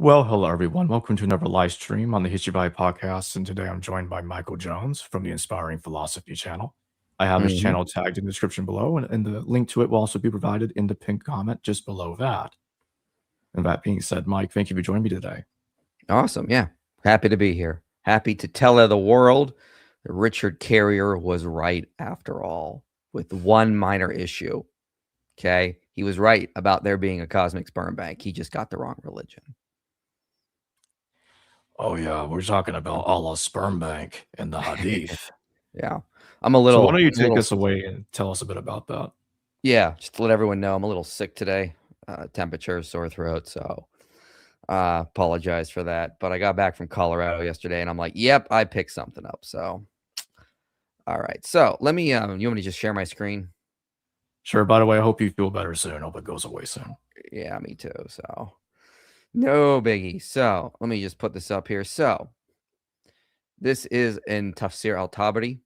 Well, hello everyone. Welcome to another live stream on the History Valley podcast. And today I'm joined by Michael Jones from the Inspiring Philosophy channel. I have his Mhm. channel tagged in the description below, and the link to it will also be provided in the pinned comment just below that. And that being said, Mike, thank you for joining me today. Awesome. Yeah. Happy to be here. Happy to tell the world that Richard Carrier was right after all, with one minor issue. Okay. He was right about there being a cosmic sperm bank. He just got the wrong religion. Oh yeah, we're talking about Allah's sperm bank and the Hadith. Yeah. I'm a So why little, don't you I'm a take little, us away and tell us a bit about that? yeah, just to let everyone know, I'm a little sick today. Temperature, sore throat. So apologize for that. But I got back from Colorado yesterday and I'm like, yep, I picked something up. So, all right. So let me, you want me to just share my screen? Sure. By the way, I hope you feel better soon. Hope it goes away soon. Yeah, me too. So no biggie. So let me just put this up here. So this is in Tafsir al-Tabari.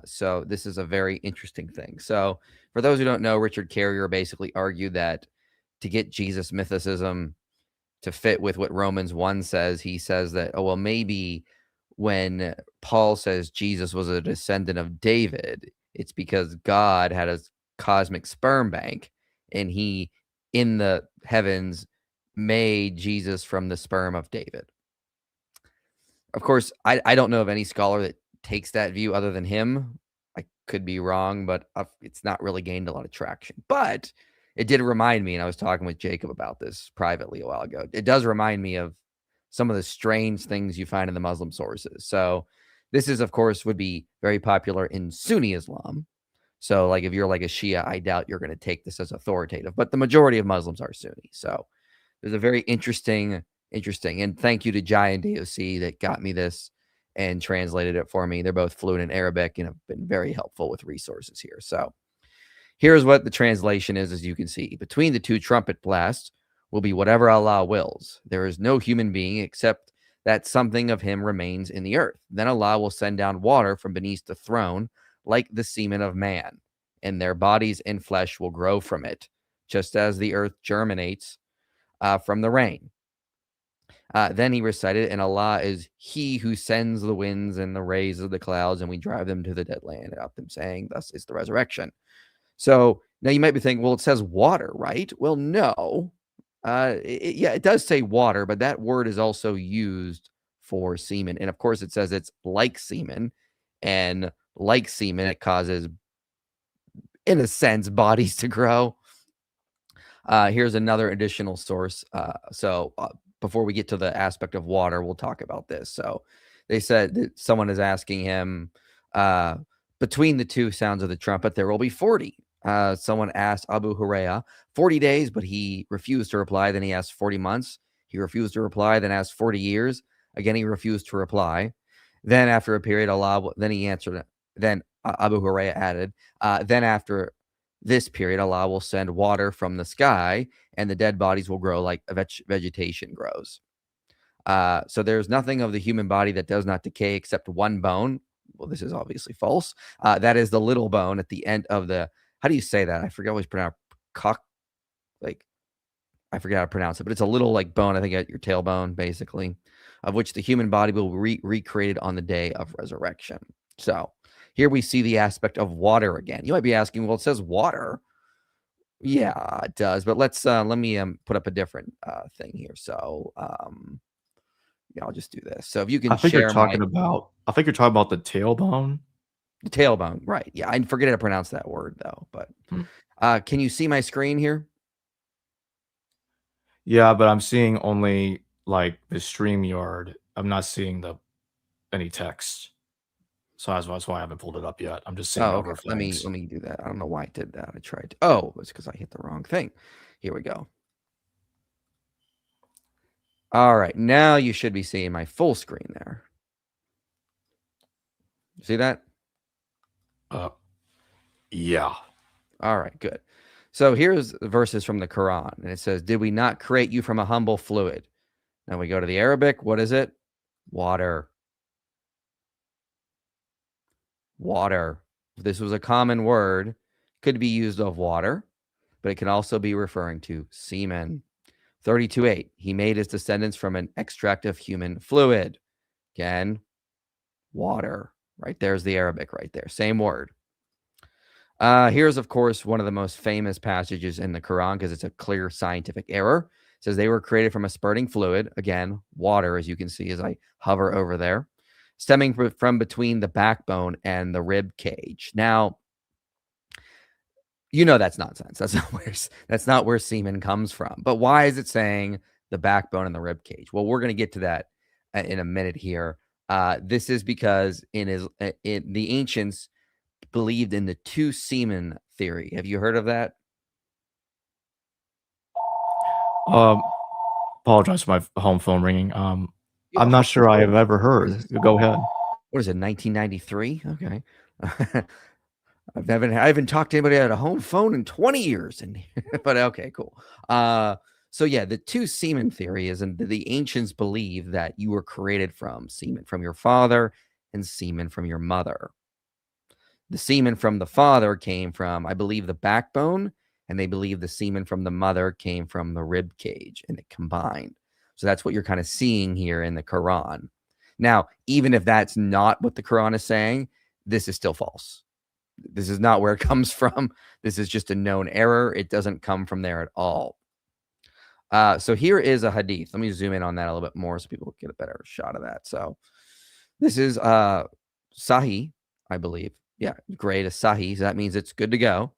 So this is a very interesting thing. So for those who don't know, Richard Carrier basically argued that to get Jesus mythicism to fit with what Romans 1 says, he says that, oh, well, maybe when Paul says Jesus was a descendant of David, it's because God had a cosmic sperm bank and he, in the heavens, made Jesus from the sperm of David. Of course, I don't know of any scholar that takes that view other than him. I could be wrong, but it's not really gained a lot of traction. But it did remind me, and I was talking with Jacob about this privately a while ago. It does remind me of some of the strange things you find in the Muslim sources. So this is, of course, would be very popular in Sunni Islam. So like if you're like a Shia, I doubt you're going to take this as authoritative, but the majority of Muslims are Sunni. So there's a very interesting, and thank you to Giant DOC that got me this and translated it for me. They're both fluent in Arabic and have been very helpful with resources here. So here's what the translation is, as you can see. Between the two trumpet blasts will be whatever Allah wills. There is no human being except that something of him remains in the earth. Then Allah will send down water from beneath the throne like the semen of man, and their bodies and flesh will grow from it, just as the earth germinates from the rain. Then he recited, and Allah is he who sends the winds and the rays of the clouds, and we drive them to the dead land, and up them saying, thus is the resurrection. So now you might be thinking, well, it says water, right? Well, no. Yeah, it does say water, but that word is also used for semen. And of course, it says it's like semen. And like semen, it causes, in a sense, bodies to grow. Here's another additional source. Before we get to the aspect of water, we'll talk about this. So they said that someone is asking him, between the two sounds of the trumpet, there will be 40. Someone asked Abu Hurairah 40 days, but he refused to reply. Then he asked 40 months. He refused to reply. Then asked 40 years. Again, he refused to reply. Then after a period, then he answered. Then Abu Hurairah added, then after this period, Allah will send water from the sky and the dead bodies will grow like vegetation grows. So there's nothing of the human body that does not decay except one bone. Well, this is obviously false. That is the little bone at the end of the, how do you say that? I forget what it's pronounced. I forget how to pronounce it, but it's a little like bone, I think at your tailbone, basically, of which the human body will be recreated on the day of resurrection. So here we see the aspect of water again. You might be asking, well, it says water. Yeah, it does. But let me put up a different thing here. So yeah, I'll just do this. So if you can share I think you're talking about the tailbone. the tailbone, right? Yeah, I forget how to pronounce that word though. But can you see my screen here? Yeah, but I'm seeing only like the StreamYard. I'm not seeing any text. So that's why I haven't pulled it up yet. I'm just seeing Oh, okay. other Let things. me do that. I don't know why I did that. I tried to, oh, it's because I hit the wrong thing. Here we go. All right, now you should be seeing my full screen there. See that? Yeah. All right, good. So here's verses from the Quran, and it says, did we not create you from a humble fluid? Now we go to the Arabic. What is it? Water. Water. If this was a common word, could be used of water, but it can also be referring to semen. 32:8. He made his descendants from an extract of human fluid. Again, water. Right there's the Arabic right there. Same word. Here's, of course, one of the most famous passages in the Quran because it's a clear scientific error. It says they were created from a spurting fluid. Again, water, as you can see as I hover over there, stemming from between the backbone and the rib cage. Now, you know that's nonsense. That's not where semen comes from. But why is it saying the backbone and the rib cage? Well, we're going to get to that in a minute here. This is because in the ancients believed in the two semen theory. Have you heard of that? Apologize for my home phone ringing. I'm Yeah, not sure I have ever heard. Go ahead. What is it, 1993? Okay. I haven't talked to anybody at a home phone in 20 years. But okay, cool. So yeah, the two semen theory is, and the ancients believe that you were created from semen from your father and semen from your mother. The semen from the father came from, I believe, the backbone, and they believe the semen from the mother came from the rib cage, and it combined. So that's what you're kind of seeing here in the Quran. Now, even if that's not what the Quran is saying, this is still false. This is not where it comes from. This is just a known error. It doesn't come from there at all. So here is a hadith. Let me zoom in on that a little bit more so people get a better shot of that. So this is Sahih, I believe. Yeah, great. A Sahih. So that means it's good to go.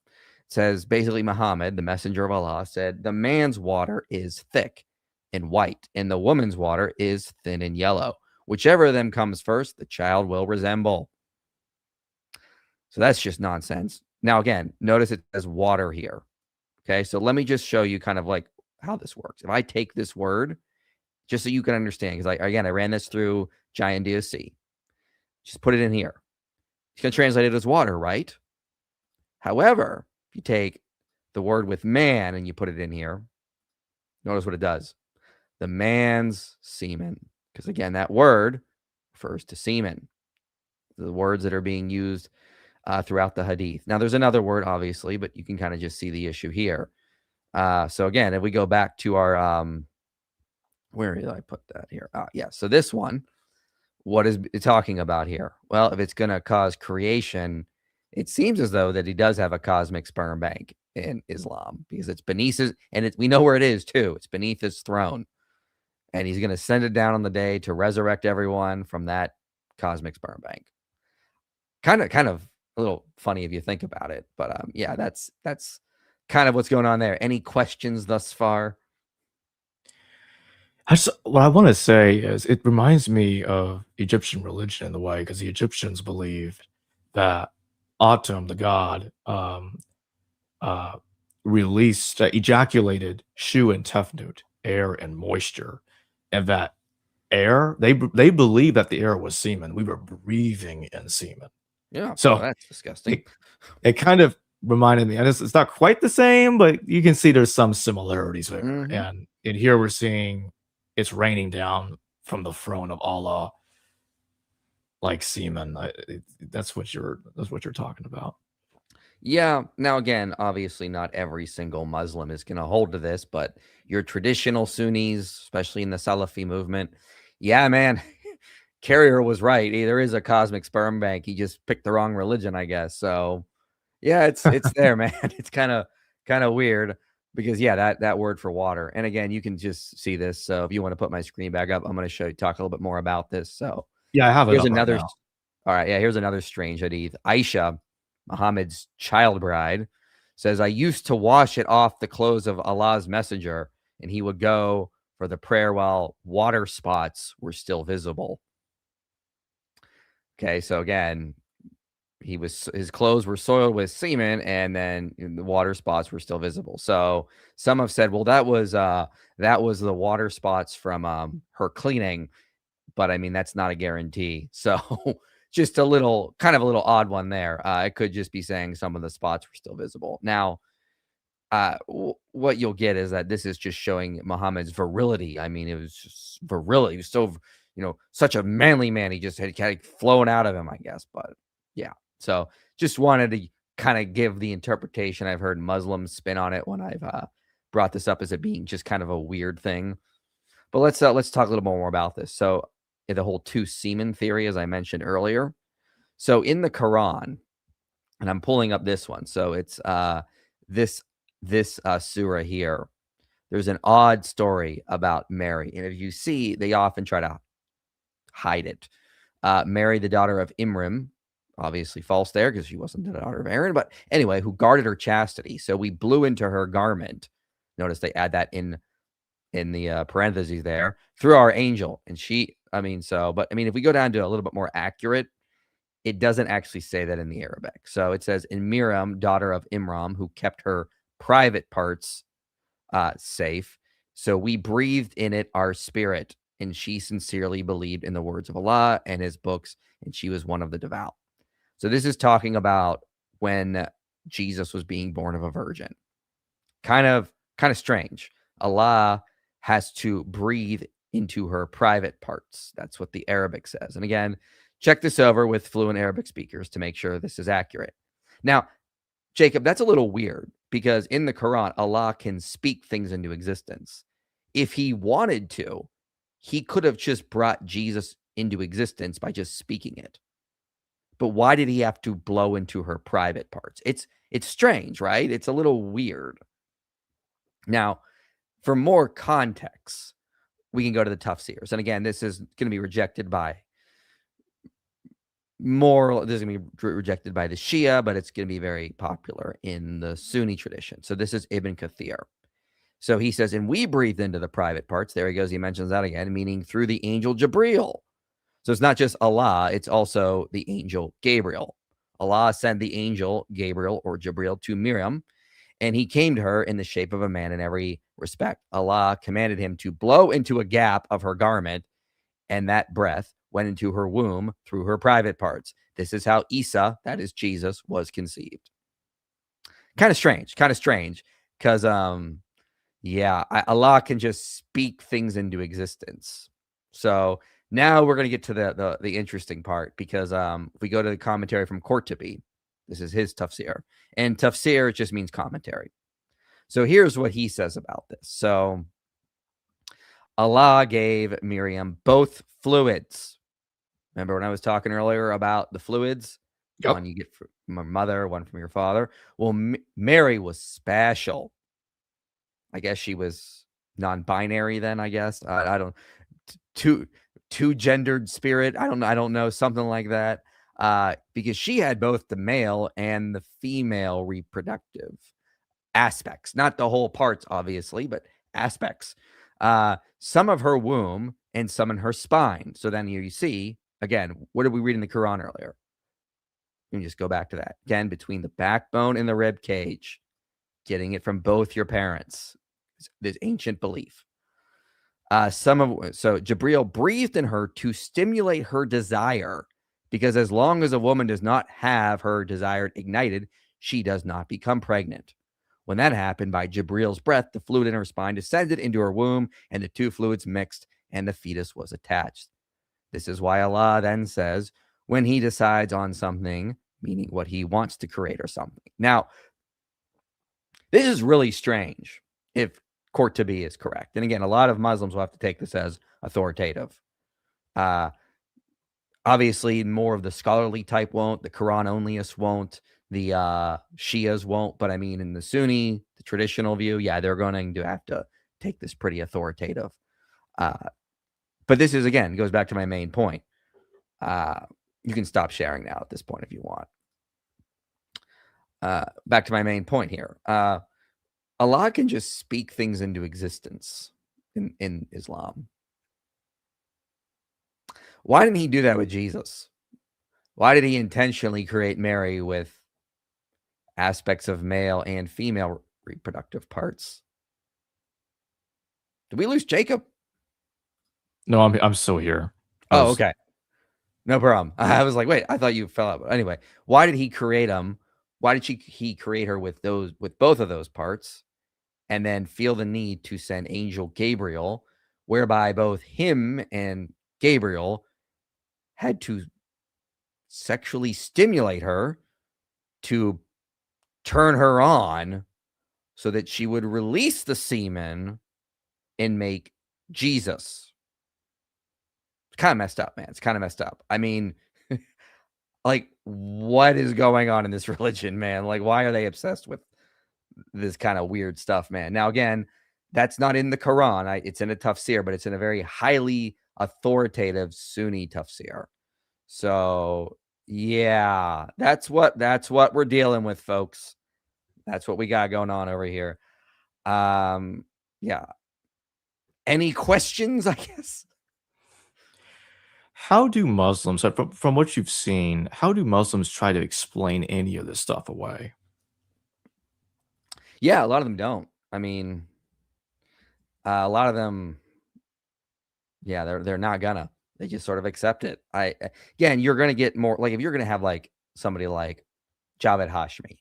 It says basically Muhammad, the messenger of Allah, said the man's water is thick and white, and the woman's water is thin and yellow. Whichever of them comes first, the child will resemble. So that's just nonsense. Now, again, notice it says water here. Okay, so let me just show you kind of like how this works. If I take this word, just so you can understand, because I ran this through Giant DOC. Just put it in here. It's going to translate it as water, right? However, if you take the word with man and you put it in here, notice what it does. The man's semen. Because again, that word refers to semen. The words that are being used throughout the hadith. Now, there's another word, obviously, but you can kind of just see the issue here. So again, if we go back to our, where did I put that here? Yeah, so this one, what is it talking about here? Well, if it's going to cause creation, it seems as though that he does have a cosmic sperm bank in Islam because it's beneath his, and we know where it is too. It's beneath his throne. And he's going to send it down on the day to resurrect everyone from that cosmic sperm bank. Kind of a little funny if you think about it, but yeah, that's kind of what's going on there. Any questions thus far? What I want to say is it reminds me of Egyptian religion in the way, because the Egyptians believed that Atum, the god, released, ejaculated Shu and Tefnut, air and moisture, and that air, they believe that the air was semen. We were breathing in semen. Yeah, So well, that's disgusting. It kind of reminded me, and it's not quite the same, but you can see there's some similarities there. Mhm. And in here we're seeing it's raining down from the throne of Allah like semen. That's what you're talking about. Yeah. Now, again, obviously, not every single Muslim is going to hold to this, but your traditional Sunnis, especially in the Salafi movement, yeah, man, Carrier was right. There is a cosmic sperm bank. He just picked the wrong religion, I guess. So, yeah, it's there, man. It's kind of weird because yeah, that word for water. And again, you can just see this. So if you want to put my screen back up, I'm going to talk a little bit more about this. So Yeah, I have it here's up another. right now. All right, yeah, here's another strange hadith. Aisha, Muhammad's child bride, says, I used to wash it off the clothes of Allah's messenger, and he would go for the prayer while water spots were still visible. Okay, so again, his clothes were soiled with semen, and then the water spots were still visible. So some have said, well, that was the water spots from her cleaning, but I mean that's not a guarantee. So just a little odd one there. It could just be saying some of the spots were still visible. Now, what you'll get is that this is just showing Muhammad's virility. I mean, it was just virility. He was so, such a manly man. He just had kind of flown out of him, I guess. But yeah, so just wanted to kind of give the interpretation I've heard Muslims spin on it when I've brought this up as it being just kind of a weird thing. But let's talk a little more about this. So the whole two semen theory, as I mentioned earlier. So in the Quran, and I'm pulling up this one. So it's this surah here. There's an odd story about Mary, and if you see, they often try to hide it. Mary, the daughter of Imran, obviously false there because she wasn't the daughter of Aaron, but anyway, who guarded her chastity. So we blew into her garment. Notice they add that in the parentheses there, through our angel. And but if we go down to a little bit more accurate, it doesn't actually say that in the Arabic. So it says, in Miriam, daughter of Imran, who kept her private parts safe. So we breathed in it our spirit, and she sincerely believed in the words of Allah and his books, and she was one of the devout. So this is talking about when Jesus was being born of a virgin. Kind of strange. Allah has to breathe into her private parts. That's what the Arabic says. And again, check this over with fluent Arabic speakers to make sure this is accurate. Now, Jacob, that's a little weird because in the Quran, Allah can speak things into existence. If he wanted to, he could have just brought Jesus into existence by just speaking it. But why did he have to blow into her private parts? It's strange, right? It's a little weird. Now, for more context, we can go to the tafsirs. And again, this is going to be rejected by the Shia, but it's going to be very popular in the Sunni tradition. So this is Ibn Kathir. So he says, and we breathed into the private parts. There he goes. He mentions that again, meaning through the angel Jibril. So it's not just Allah, it's also the angel Gabriel. Allah sent the angel Gabriel or Jibril to Miriam, and he came to her in the shape of a man in every respect. Allah commanded him to blow into a gap of her garment, and that breath went into her womb through her private parts. This is how Isa, that is Jesus, was conceived. Kind of strange, because Allah can just speak things into existence. So now we're going to get to the interesting part, because if we go to the commentary from Qurtubi, this is his tafsir, and tafsir just means commentary. So here's what he says about this. So Allah gave Miriam both fluids. Remember when I was talking earlier about the fluids? Yep. One you get from your mother, one from your father. Well, Mary was special. I guess she was non-binary then, I guess. I don't two-gendered spirit. I don't know, something like that. Because she had both the male and the female reproductive aspects, not the whole parts, obviously, but aspects. Some of her womb and some in her spine. So then you see, again, what did we read in the Quran earlier? You can just go back to that. Again, between the backbone and the rib cage, getting it from both your parents. This ancient belief. So Jibril breathed in her to stimulate her desire, because as long as a woman does not have her desire ignited, she does not become pregnant. When that happened, by Jibril's breath, the fluid in her spine descended into her womb, and the two fluids mixed, and the fetus was attached. This is why Allah then says, when he decides on something, meaning what he wants to create or something. Now, this is really strange if Qurtubi is correct. And again, a lot of Muslims will have to take this as authoritative. Obviously, more of the scholarly type won't. The Quran-onlyists won't. The Shias won't. But I mean, in the Sunni, the traditional view, yeah, they're going to have to take this pretty authoritative. But this is, again, goes back to my main point. You can stop sharing now at this point if you want. Back to my main point here. Allah can just speak things into existence in Islam. Why didn't he do that with Jesus? Why did he intentionally create Mary with aspects of male and female reproductive parts? Did we lose Jacob? No, I'm still here. Oh, okay. No problem. I was like, wait, I thought you fell out. But anyway, why did he create them? Why did he create her with both of those parts, and then feel the need to send angel Gabriel, whereby both him and Gabriel had to sexually stimulate her to turn her on so that she would release the semen and make Jesus. It's kind of messed up, man. It's kind of messed up. I mean, like, what is going on in this religion, man? Like, why are they obsessed with this kind of weird stuff, man? Now, again, that's not in the Quran. It's in a tafsir, but it's in a very highly authoritative Sunni tafsir. So, yeah, that's what we're dealing with, folks. That's what we got going on over here. Yeah. Any questions, I guess? How do Muslims, from what you've seen, how do Muslims try to explain any of this stuff away? Yeah, a lot of them don't. I mean, a lot of them, yeah, they're not gonna. They just sort of accept it. Again, you're gonna get more like if you're gonna have like somebody like Javed Hashmi,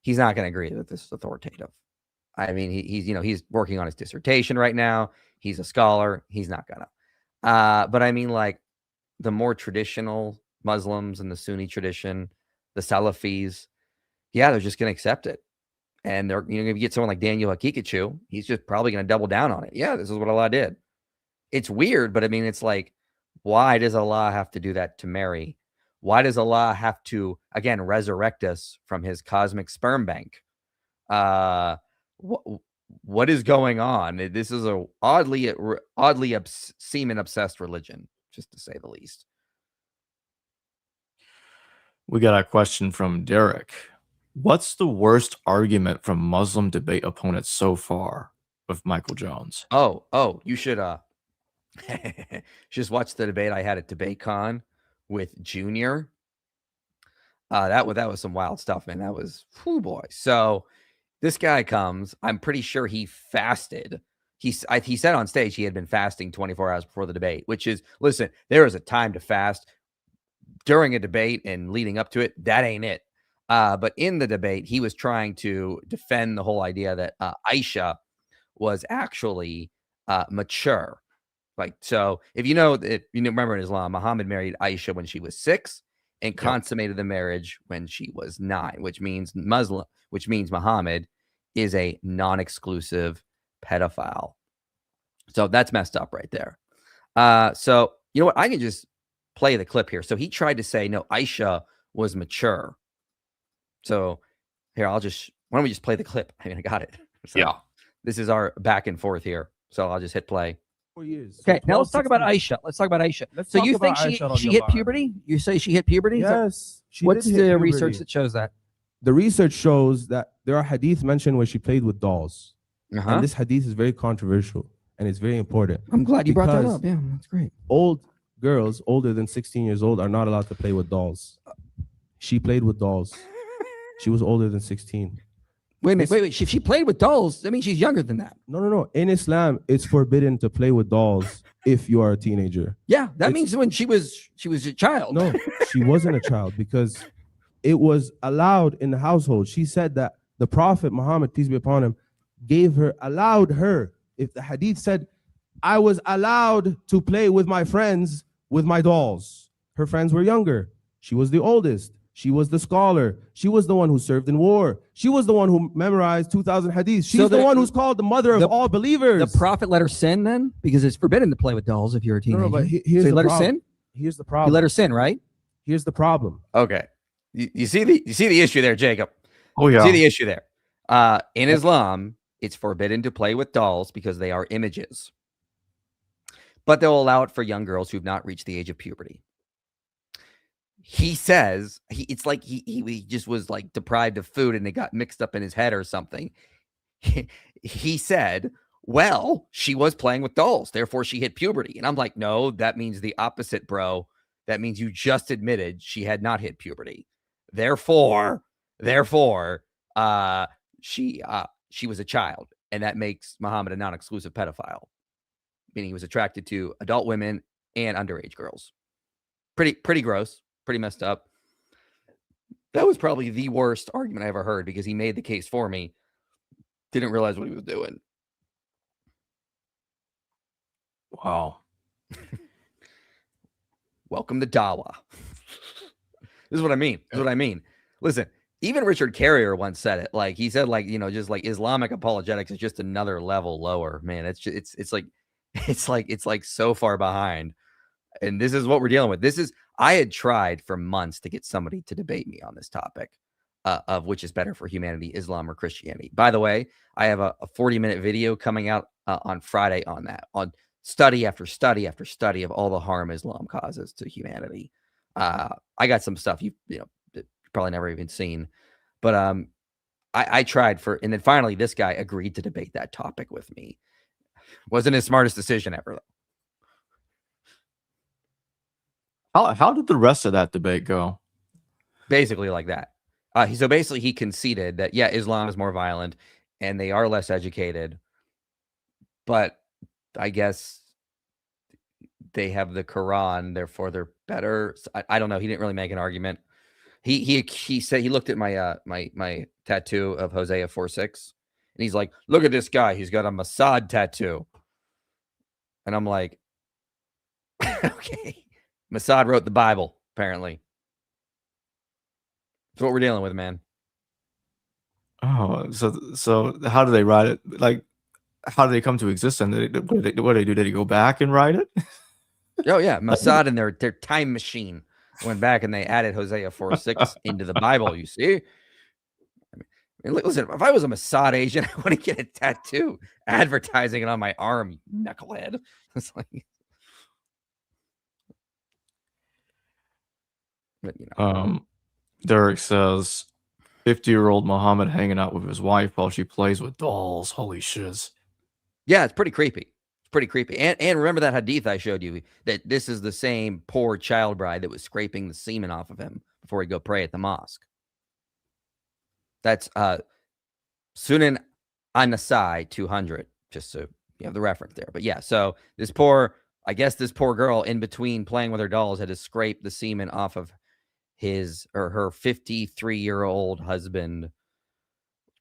he's not gonna agree that this is authoritative. I mean, he's working on his dissertation right now. He's a scholar. He's not gonna. But I mean, like the more traditional Muslims in the Sunni tradition, the Salafis, yeah, they're just gonna accept it. And they're, if you get someone like Daniel Hakikachu, he's just probably going to double down on it. Yeah, this is what Allah did. It's weird, but I mean, it's like, why does Allah have to do that to Mary? Why does Allah have to, again, resurrect us from his cosmic sperm bank? What is going on? This is a oddly semen-obsessed religion, just to say the least. We got a question from Derek. What's the worst argument from Muslim debate opponents so far with Michael Jones? Oh, you should just watch the debate I had at DebateCon with Junior. That was some wild stuff, man. That was, whew, boy. So this guy comes. I'm pretty sure he fasted. He said on stage he had been fasting 24 hours before the debate, which is, listen, there is a time to fast during a debate and leading up to it. That ain't it. But in the debate, he was trying to defend the whole idea that Aisha was actually mature. Like, so if remember in Islam, Muhammad married Aisha when she was 6 and consummated the marriage when she was 9, which means Muhammad is a non-exclusive pedophile. So that's messed up right there. So you know what? I can just play the clip here. So he tried to say, no, Aisha was mature. So here, why don't we just play the clip? I mean, I got it. So Yeah. This is our back and forth here. So I'll just hit play. 4 years. Okay, So now 12, let's talk 16. about Aisha. Let's talk about Aisha. Let's So talk you about think Aisha she hit radiallahu anha. puberty? You say she hit puberty? Yes. She What's did hit the puberty. research that shows that? The research shows that there are hadith mentioned where she played with dolls. And this hadith is very controversial and it's very important. I'm glad you brought that because up. Yeah, that's great. Old girls older than 16 years old are not allowed to play with dolls. She played with dolls. She was older than 16. Wait a minute. Wait. If she played with dolls, that means she's younger than that. No. In Islam, it's forbidden to play with dolls if you are a teenager. Yeah, that means when she was a child. No, she wasn't a child because it was allowed in the household. She said that the Prophet Muhammad, peace be upon him, allowed her. If the hadith said, I was allowed to play with my friends with my dolls. Her friends were younger. She was the oldest. She was the scholar. She was the one who served in war. She was the one who memorized 2,000 hadiths. She's the one who's called the mother of all believers. The Prophet let her sin then? Because it's forbidden to play with dolls if you're a teenager. No, but so he let her sin? Here's the He problem. let her sin, right? Here's the problem. Okay. You see the issue there, Jacob? Oh, yeah. You see the issue there? In Islam, it's forbidden to play with dolls because they are images. But they'll allow it for young girls who've not reached the age of puberty. He says it's like he just was like deprived of food and it got mixed up in his head or something. He said, well, she was playing with dolls, therefore she hit puberty. And I'm like, no, that means the opposite, bro. That means you just admitted she had not hit puberty. Therefore, she was a child, and that makes Muhammad a non-exclusive pedophile, meaning he was attracted to adult women and underage girls. Pretty gross, pretty messed up. That was probably the worst argument I ever heard because he made the case for me. Didn't realize what he was doing. Wow. Welcome to Dawa. This is what I mean. Listen, even Richard Carrier once said it. Like he said, like, you know, just like Islamic apologetics is just another level lower, man. It's just, it's like so far behind. And this is what we're dealing with. I had tried for months to get somebody to debate me on this topic of which is better for humanity, Islam or Christianity. By the way, I have a 40-minute video coming out on Friday on that, on study after study after study of all the harm Islam causes to humanity. I got some stuff you probably never even seen, but I tried and then finally this guy agreed to debate that topic with me. Wasn't his smartest decision ever, though. How did the rest of that debate go? Basically like that. So basically he conceded that, yeah, Islam is more violent and they are less educated, but I guess they have the Quran, therefore they're better. I don't know. He didn't really make an argument. He said, he looked at my my tattoo of Hosea 4:6, and he's like, look at this guy. He's got a Mossad tattoo. And I'm like, okay. Mossad wrote the Bible, apparently. That's what we're dealing with, man. Oh, so how do they write it? Like, how do they come to existence? What did they do? Did he go back and write it? Oh yeah, Mossad and their time machine went back and they added Hosea 4:6 into the Bible. You see, I mean, listen, if I was a Mossad agent, I wouldn't get a tattoo advertising it on my arm, you knucklehead. It's like, but, you know. Derek says, 50-year-old Muhammad hanging out with his wife while she plays with dolls. Holy shiz. Yeah, it's pretty creepy. It's pretty creepy. And remember that hadith I showed you, that this is the same poor child bride that was scraping the semen off of him before he'd go pray at the mosque. That's Sunan An-Nasai 200, just so you have the reference there. But yeah, so this poor girl in between playing with her dolls had to scrape the semen off of his or her 53-year-old husband.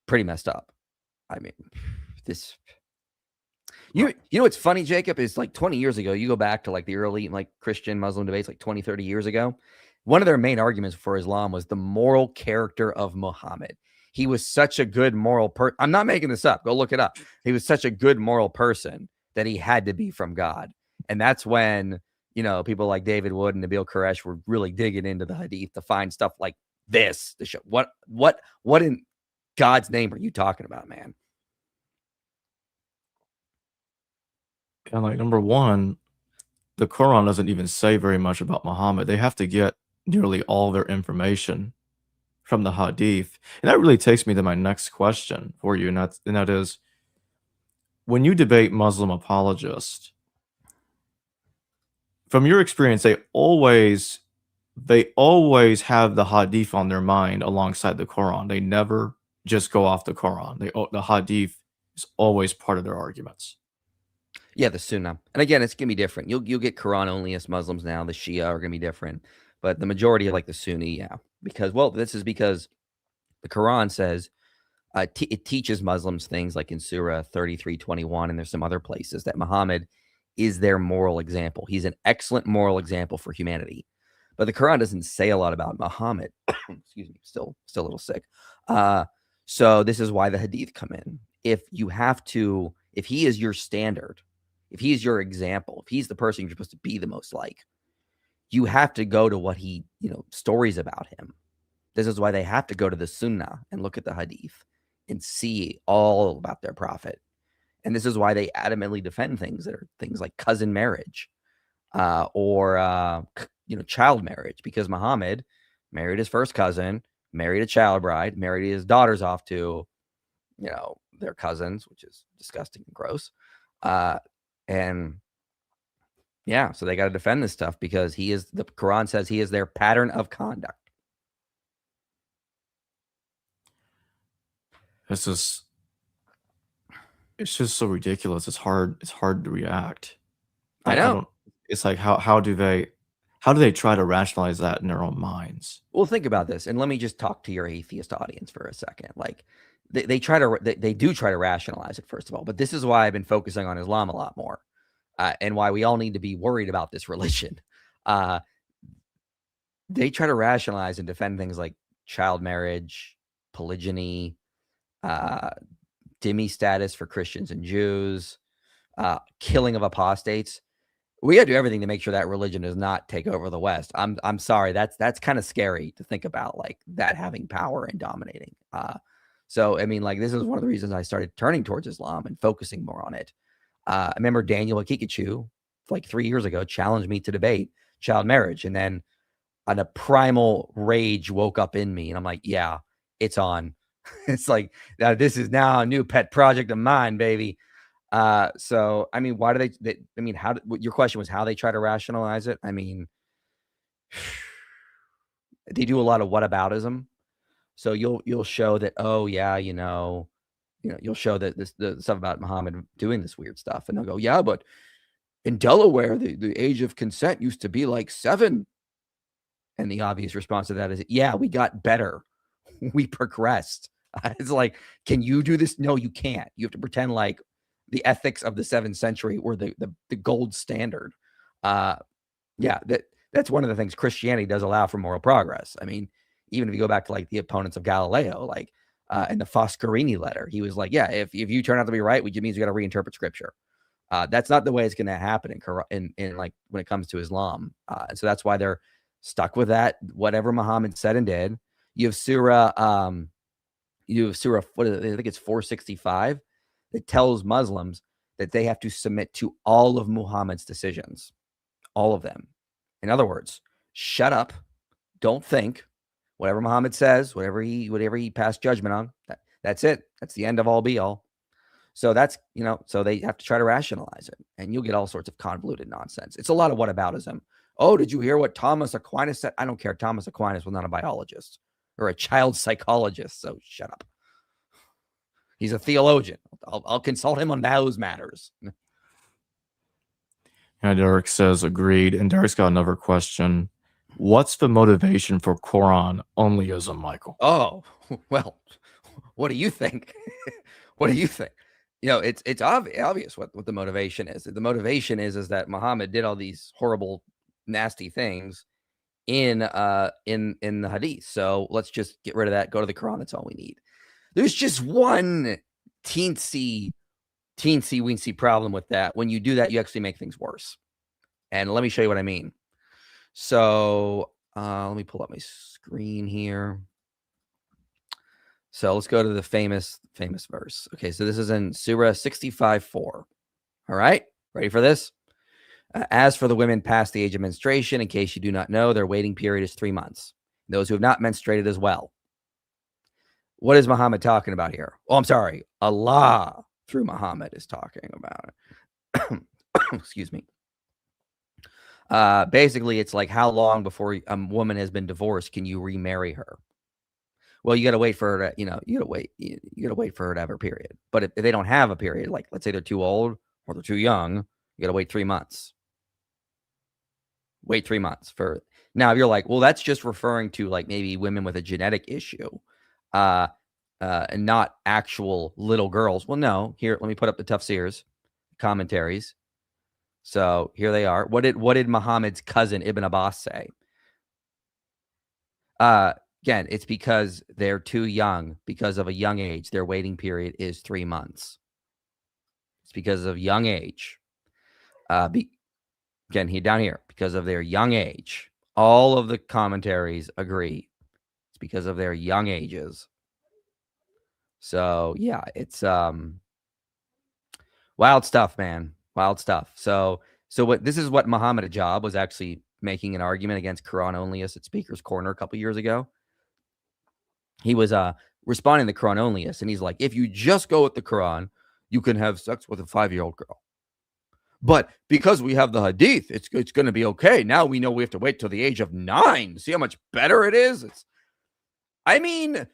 Pretty messed up. I mean, this. You know what's funny, Jacob, is like 20 years ago, you go back to like the early like Christian Muslim debates, like 20, 30 years ago. One of their main arguments for Islam was the moral character of Muhammad. He was such a good moral person. I'm not making this up. Go look it up. He was such a good moral person that he had to be from God. And that's when, you know, people like David Wood and Nabil Quresh were really digging into the hadith to find stuff like this to show what in God's name are you talking about, man? And like, number one, the Quran doesn't even say very much about Muhammad. They have to get nearly all their information from the hadith. And that really takes me to my next question for you. And that is, when you debate Muslim apologists, from your experience, they always have the hadith on their mind alongside the Quran. They never just go off the Quran. The hadith is always part of their arguments. Yeah, the Sunnah. And again, it's going to be different. You'll get Quran-onlyist Muslims now. The Shia are going to be different. But the majority of like the Sunni, yeah. Because the Quran says it teaches Muslims things like in Surah 33:21, and there's some other places that Muhammad is their moral example. He's an excellent moral example for humanity. But the Quran doesn't say a lot about Muhammad. Excuse me, still a little sick. So this is why the hadith come in. If he is your standard, if he's your example, if he's the person you're supposed to be the most like, you have to go to what he, stories about him. This is why they have to go to the Sunnah and look at the hadith and see all about their prophet. And this is why they adamantly defend things that are things like cousin marriage or child marriage, because Muhammad married his first cousin, married a child bride, married his daughters off to, their cousins, which is disgusting and gross. And yeah, so they got to defend this stuff because the Quran says he is their pattern of conduct. It's just so ridiculous. It's hard to react. I know. It's like, how do they try to rationalize that in their own minds? Well, think about this, and let me just talk to your atheist audience for a second. Like they do try to rationalize it, first of all, but this is why I've been focusing on Islam a lot more, and why we all need to be worried about this religion. They try to rationalize and defend things like child marriage, polygyny, dhimmi status for Christians and Jews, killing of apostates. We got to do everything to make sure that religion does not take over the West. I'm sorry, that's kind of scary to think about, like that having power and dominating. So I mean, like this is one of the reasons I started turning towards Islam and focusing more on it. I remember Daniel Akikachu, like 3 years ago, challenged me to debate child marriage, and then a primal rage woke up in me, and I'm like, yeah, it's on. It's like this is now a new pet project of mine, baby. So I mean, why do they I mean, your question was how they try to rationalize it. I mean, they do a lot of whataboutism. So you'll show that, oh yeah, you'll show that the stuff about Muhammad doing this weird stuff, and they'll go, yeah, but in Delaware, the age of consent used to be like 7. And the obvious response to that is, yeah, we got better. We progressed. It's like, can you do this? No, you can't. You have to pretend like the ethics of the 7th century were the gold standard. Yeah, that's one of the things Christianity does allow for moral progress. I mean, even if you go back to like the opponents of Galileo, like in the Foscarini letter, he was like, yeah, if you turn out to be right, which means you got to reinterpret scripture. That's not the way it's going to happen in like when it comes to Islam. And so that's why they're stuck with that. Whatever Muhammad said and did. You have Surah, what is it? I think it's 465 that tells Muslims that they have to submit to all of Muhammad's decisions, all of them. In other words, shut up, don't think. Whatever Muhammad says, whatever he passed judgment on, that's it. That's the end of all be all. So that's, so they have to try to rationalize it, and you'll get all sorts of convoluted nonsense. It's a lot of whataboutism. Oh, did you hear what Thomas Aquinas said? I don't care. Thomas Aquinas was not a biologist or a child psychologist, so shut up. He's a theologian. I'll consult him on those matters. Yeah, Derek says agreed. And Derek's got another question. What's the motivation for Quran-onlyism, Michael? Oh, well, what do you think? What do you think? It's obvious what the motivation is. The motivation is that Muhammad did all these horrible, nasty things in the Hadith. So let's just get rid of that. Go to the Quran. That's all we need. There's just one teensy weensy problem with that. When you do that, you actually make things worse. And let me show you what I mean. So let me pull up my screen here. So let's go to the famous verse. Okay, so this is in Surah 65:4. All right, ready for this? As for the women past the age of menstruation, in case you do not know, their waiting period is 3 months. Those who have not menstruated as well. What is Muhammad talking about here? Oh, I'm sorry. Allah through Muhammad is talking about it. Excuse me. Basically, it's like how long before a woman has been divorced can you remarry her? Well, you got to wait for her to, you got to wait for her to have her period. But if they don't have a period, like let's say they're too old or they're too young, you got to wait 3 months. Wait 3 months for. Now, if you're like, well, that's just referring to like maybe women with a genetic issue, and not actual little girls. Well, no. Here, let me put up the tafsirs, commentaries. So here they are. What did Muhammad's cousin Ibn Abbas say? Again, it's because they're too young. Because of a young age, their waiting period is 3 months. It's because of young age. Again, down here, because of their young age. All of the commentaries agree. It's because of their young ages. So yeah, it's wild stuff, man. Wild stuff. So this is what Muhammad Ajab was actually making an argument against Quran-onlyists at Speaker's Corner a couple years ago. He was responding to Quran-onlyists, and he's like, if you just go with the Quran, you can have sex with a 5-year-old girl. But because we have the Hadith, it's going to be okay. Now we know we have to wait till the age of 9. See how much better it is? I mean,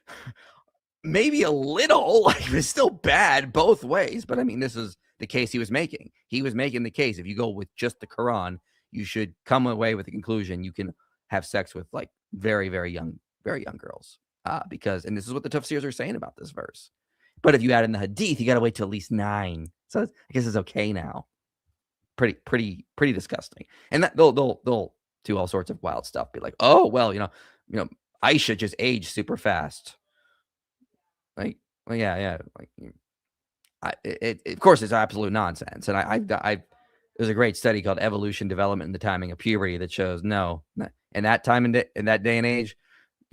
maybe a little. Like, it's still bad both ways. But I mean, this is the case he was making. He was making the case. If you go with just the Quran, you should come away with the conclusion you can have sex with like very, very young girls. And this is what the tafsirs are saying about this verse. But if you add in the Hadith, you got to wait till at least 9. So I guess it's okay now. Pretty disgusting. And that they'll do all sorts of wild stuff. Be like, oh well, Aisha just aged super fast. Like, well, yeah. Like, of course, it's absolute nonsense. And there's a great study called Evolution, Development, and the Timing of Puberty that shows no, in that time and in that day and age,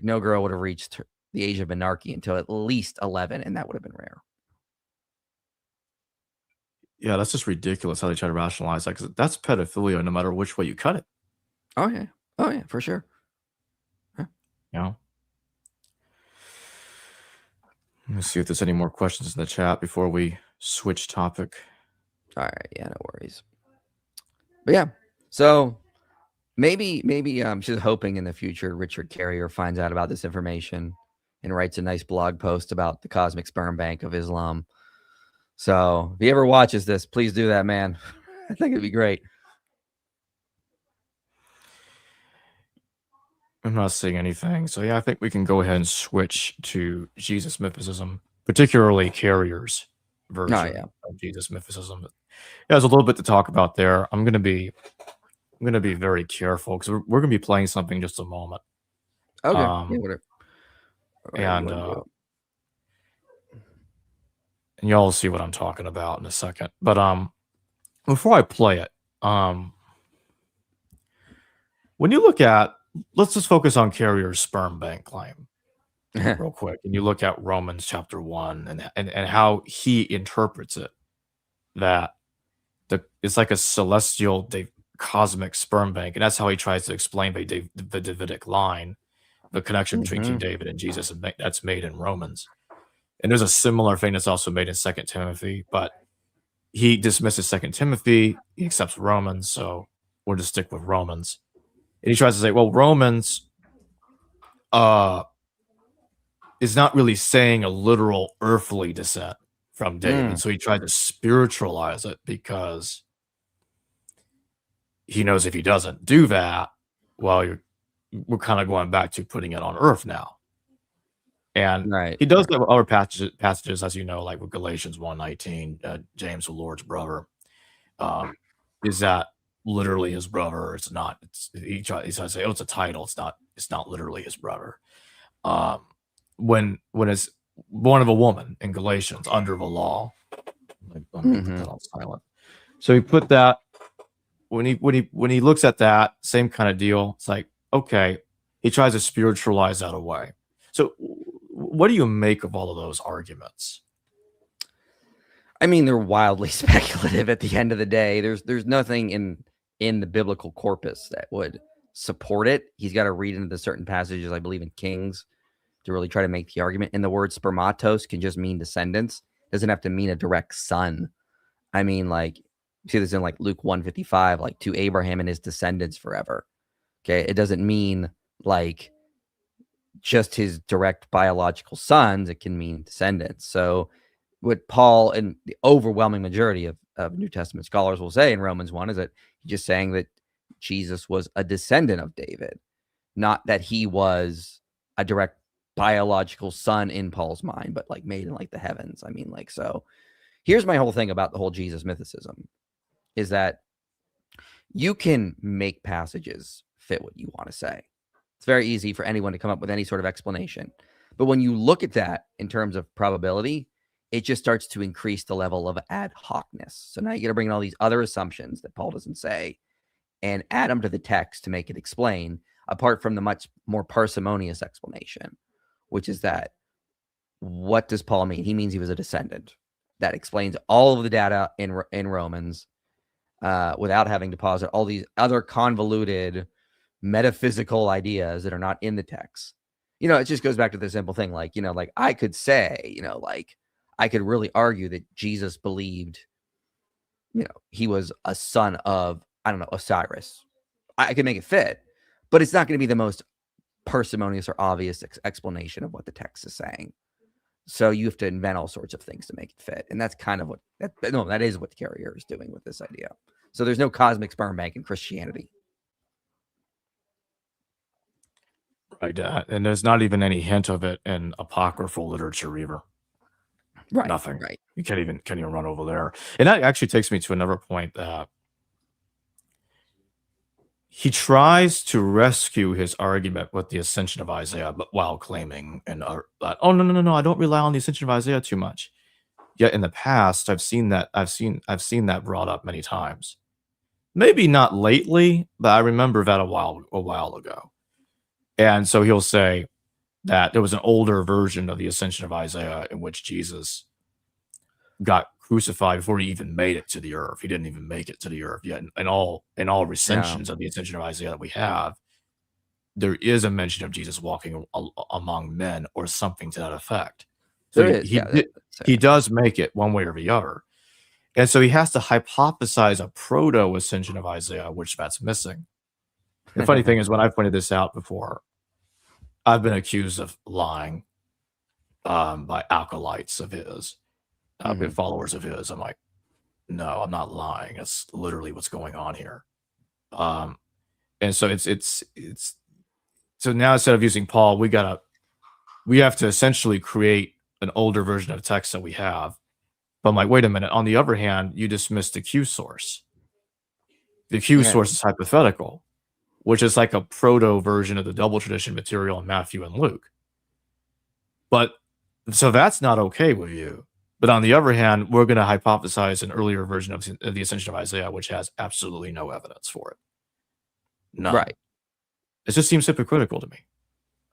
no girl would have reached the age of menarche until at least 11, and that would have been rare. Yeah, that's just ridiculous how they try to rationalize that, 'cause that's pedophilia no matter which way you cut it. Oh yeah, for sure. You know? Let me see if there's any more questions in the chat before we switch topic. All right, yeah, no worries. But yeah, so maybe I'm just hoping in the future Richard Carrier finds out about this information and writes a nice blog post about the Cosmic Sperm Bank of Islam. So if he ever watches this, please do that, man. I think it'd be great. I'm not seeing anything. So yeah, I think we can go ahead and switch to Jesus mythicism, particularly Carrier's version of Jesus mythicism. Yeah, there's a little bit to talk about there. I'm gonna be very careful because we're gonna be playing something in just a moment. Okay. Yeah, whatever. And y'all will see what I'm talking about in a second. But before I play it, when you look at, let's just focus on Carrier's sperm bank claim real quick. And you look at Romans chapter 1 and how he interprets it, that it's like a celestial cosmic sperm bank. And that's how he tries to explain the Davidic line, the connection between King David and Jesus, and that's made in Romans. And there's a similar thing that's also made in 2 Timothy, but he dismisses 2 Timothy. He accepts Romans, so we'll just stick with Romans. And he tries to say, well, Romans is not really saying a literal earthly descent from David. So he tried to spiritualize it because he knows if he doesn't do that, well, we're kind of going back to putting it on earth now. And he does have other passages, as you know, like with Galatians 1:19, James, the Lord's brother. Is that literally his brother? It's not. He tries to say, oh, it's a title. It's not literally his brother. When it's born of a woman in Galatians under the law. Let me put that on silent. So he put that when he looks at that same kind of deal. It's like, okay, he tries to spiritualize that away. So what do you make of all of those arguments? I mean, they're wildly speculative at the end of the day. There's nothing in the biblical corpus that would support it. He's got to read into the certain passages, I believe in Kings, to really try to make the argument. And the word spermatos can just mean descendants. It doesn't have to mean a direct son. I mean, like, you see this in like Luke 1:55, like to Abraham and his descendants forever. Okay. It doesn't mean like just his direct biological sons. It can mean descendants. So what Paul and the overwhelming majority of New Testament scholars will say in Romans 1 is that he's just saying that Jesus was a descendant of David, not that he was a direct biological son in Paul's mind, but like made in like the heavens. I mean, like, so here's my whole thing about the whole Jesus mythicism is that you can make passages fit what you want to say. It's very easy for anyone to come up with any sort of explanation. But when you look at that in terms of probability, it just starts to increase the level of ad hocness. So now you got to bring in all these other assumptions that Paul doesn't say and add them to the text to make it explain, apart from the much more parsimonious explanation, which is that what does Paul mean? He means he was a descendant. That explains all of the data in Romans without having to posit all these other convoluted metaphysical ideas that are not in the text. You know, it just goes back to the simple thing. Like, you know, like I could say, you know, like I could really argue that Jesus believed, you know, he was a son of, I don't know, Osiris. I could make it fit, but it's not going to be the most parsimonious or obvious explanation of what the text is saying. So you have to invent all sorts of things to make it fit. And that's kind of what, that is what the Carrier is doing with this idea. So there's no cosmic sperm bank in Christianity. Right. And there's not even any hint of it in apocryphal literature either. Right. Nothing. Right. You can't even run over there. And that actually takes me to another point that he tries to rescue his argument with the ascension of Isaiah, but while claiming that, oh no, I don't rely on the ascension of Isaiah too much. Yet in the past, I've seen that brought up many times. Maybe not lately, but I remember that a while ago. And so he'll say that there was an older version of the ascension of Isaiah in which Jesus got crucified before he even made it to the earth. He didn't even make it to the earth yet. In all recensions of the ascension of Isaiah that we have, there is a mention of Jesus walking among men or something to that effect. So There is, yeah. he does make it one way or the other. And so he has to hypothesize a proto-ascension of Isaiah, which that's missing. The funny thing is, when I've pointed this out before, I've been accused of lying by acolytes of his. I've been followers of his. I'm like, no, I'm not lying. It's literally what's going on here. And so it's so now instead of using Paul, we have to essentially create an older version of text that we have. But I'm like, wait a minute. On the other hand, you dismiss the Q source. The Q source is hypothetical, which is like a proto version of the double tradition material in Matthew and Luke. But so that's not okay with you. But on the other hand, we're going to hypothesize an earlier version of the ascension of Isaiah, which has absolutely no evidence for it. None. Right. It just seems hypocritical to me.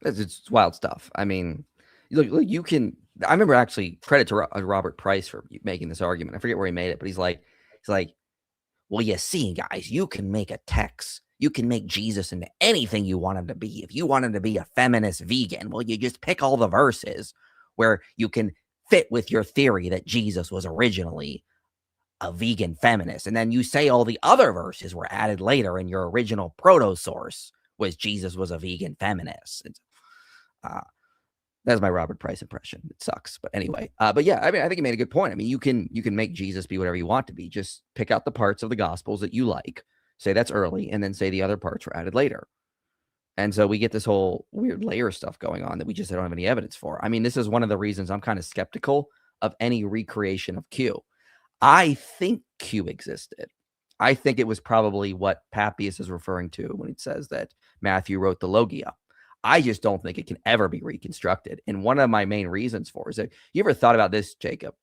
It's wild stuff. I mean, look, you can. I remember actually credit to Robert Price for making this argument. I forget where he made it, but he's like, well, you see, guys, you can make a text. You can make Jesus into anything you want him to be. If you want him to be a feminist vegan, well, you just pick all the verses where you can fit with your theory that Jesus was originally a vegan feminist. And then you say all the other verses were added later in your original proto source was Jesus was a vegan feminist. That's my Robert Price impression. It sucks. But anyway, but yeah, I mean, I think he made a good point. I mean, you can make Jesus be whatever you want to be. Just pick out the parts of the Gospels that you like, say that's early, and then say the other parts were added later. And so we get this whole weird layer stuff going on that we just don't have any evidence for. I mean, this is one of the reasons I'm kind of skeptical of any recreation of Q. I think Q existed. I think it was probably what Papias is referring to when it says that Matthew wrote the Logia. I just don't think it can ever be reconstructed. And one of my main reasons for is that you ever thought about this, Jacob?